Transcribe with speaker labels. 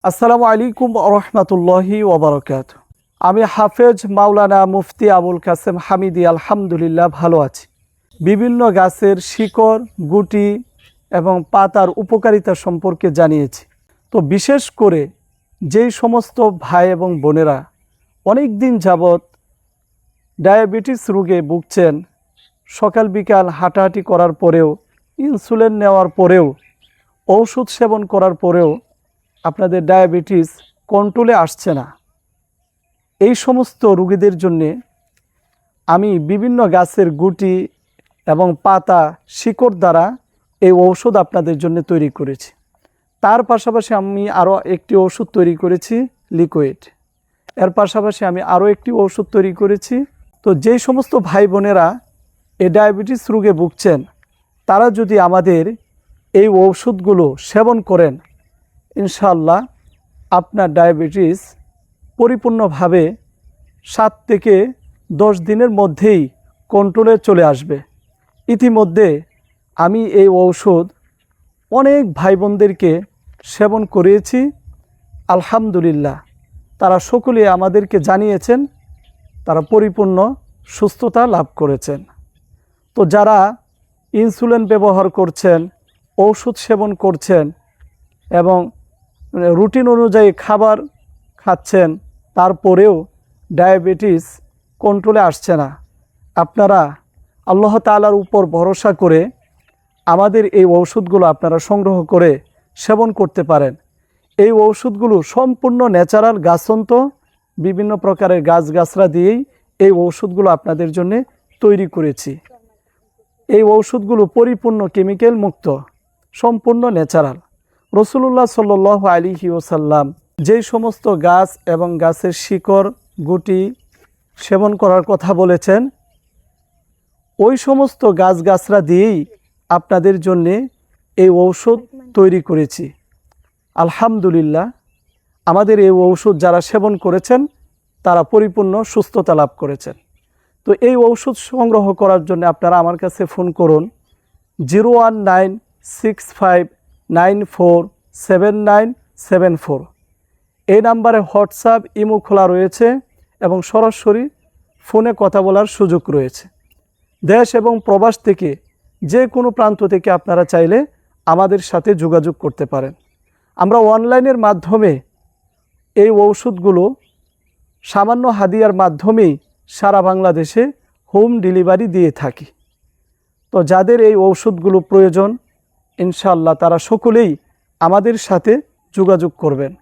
Speaker 1: আসসালামু আলাইকুম রহমতুল্লাহি ওবরাকাতুহু। আমি হাফেজ মাওলানা মুফতি আবুল কাসেম হামিদি আলহামদুলিল্লাহ ভালো আছি। বিভিন্ন গাছের শিকড়, গুটি এবং পাতার উপকারিতা সম্পর্কে জানিয়েছি। তো বিশেষ করে যেই সমস্ত ভাই এবং বোনেরা অনেক দিন যাবৎ ডায়াবেটিস রোগে ভুগছেন, সকাল বিকাল হাঁটাহাঁটি করার পরেও, ইনসুলিন নেওয়ার পরেও, ঔষধ সেবন করার পরেও আপনাদের ডায়াবেটিস কন্ট্রোলে আসছে না, এই সমস্ত রোগীদের জন্যে আমি বিভিন্ন গাছের গুটি এবং পাতা, শিকড় দ্বারা এই ঔষধ আপনাদের জন্য তৈরি করেছি। তার পাশাপাশি আমি আরও একটি ওষুধ তৈরি করেছি লিকুইড। এর পাশাপাশি আমি আরও একটি ওষুধ তৈরি করেছি। তো যেই সমস্ত ভাই বোনেরা এই ডায়াবেটিস রোগে ভুগছেন, তারা যদি আমাদের এই ঔষধগুলো সেবন করেন, ইনশাআল্লাহ আপনার ডায়াবেটিস পরিপূর্ণভাবে 7 থেকে 10 দিনের মধ্যেই কন্ট্রোলে চলে আসবে। ইতিমধ্যে আমি এই ঔষধ অনেক ভাই বোনদেরকে সেবন করিয়েছি, আলহামদুলিল্লাহ তারা সকলে আমাদেরকে জানিয়েছেন তারা পরিপূর্ণ সুস্থতা লাভ করেছেন। তো যারা ইনসুলিন ব্যবহার করছেন, ঔষধ সেবন করছেন এবং রুটিন অনুযায়ী খাবার খাচ্ছেন, তারপরেও ডায়াবেটিস কন্ট্রোলে আসছে না, আপনারা আল্লাহ তাআলার উপর ভরসা করে আমাদের এই ঔষধগুলো আপনারা সংগ্রহ করে সেবন করতে পারেন। এই ঔষধগুলো সম্পূর্ণ ন্যাচারাল, গাছন্ত বিভিন্ন প্রকারের গাছগাছরা দিয়েই এই ঔষধগুলো আপনাদের জন্য তৈরি করেছি। এই ঔষধগুলো পরিপূর্ণ কেমিক্যাল মুক্ত, সম্পূর্ণ ন্যাচারাল। রাসূলুল্লাহ সাল্লাল্লাহু আলাইহি ওয়াসাল্লাম যেই সমস্ত গাছ এবং গাছের শিকড়, গুটি সেবন করার কথা বলেছেন, ওই সমস্ত গাছগাছরা দিয়েই আপনাদের জন্যে এই ঔষধ তৈরি করেছি। আলহামদুলিল্লাহ আমাদের এই ঔষধ যারা সেবন করেছেন তারা পরিপূর্ণ সুস্থতা লাভ করেছেন। তো এই ঔষধ সংগ্রহ করার জন্য আপনারা আমার কাছে ফোন করুন 01965947974। এই নাম্বারে হোয়াটসঅ্যাপ, ইমো খোলা রয়েছে এবং সরাসরি ফোনে কথা বলার সুযোগ রয়েছে। দেশ এবং প্রবাস থেকে যে কোনো প্রান্ত থেকে আপনারা চাইলে আমাদের সাথে যোগাযোগ করতে পারেন। আমরা অনলাইনের মাধ্যমে এই ঔষধগুলো সামান্য হাদিয়ার মাধ্যমেই সারা বাংলাদেশে হোম ডেলিভারি দিয়ে থাকি। তো যাদের এই ঔষধগুলো প্রয়োজন, ইনশাআল্লাহ তারা সকলেই আমাদের সাথে যোগাযোগ করবেন।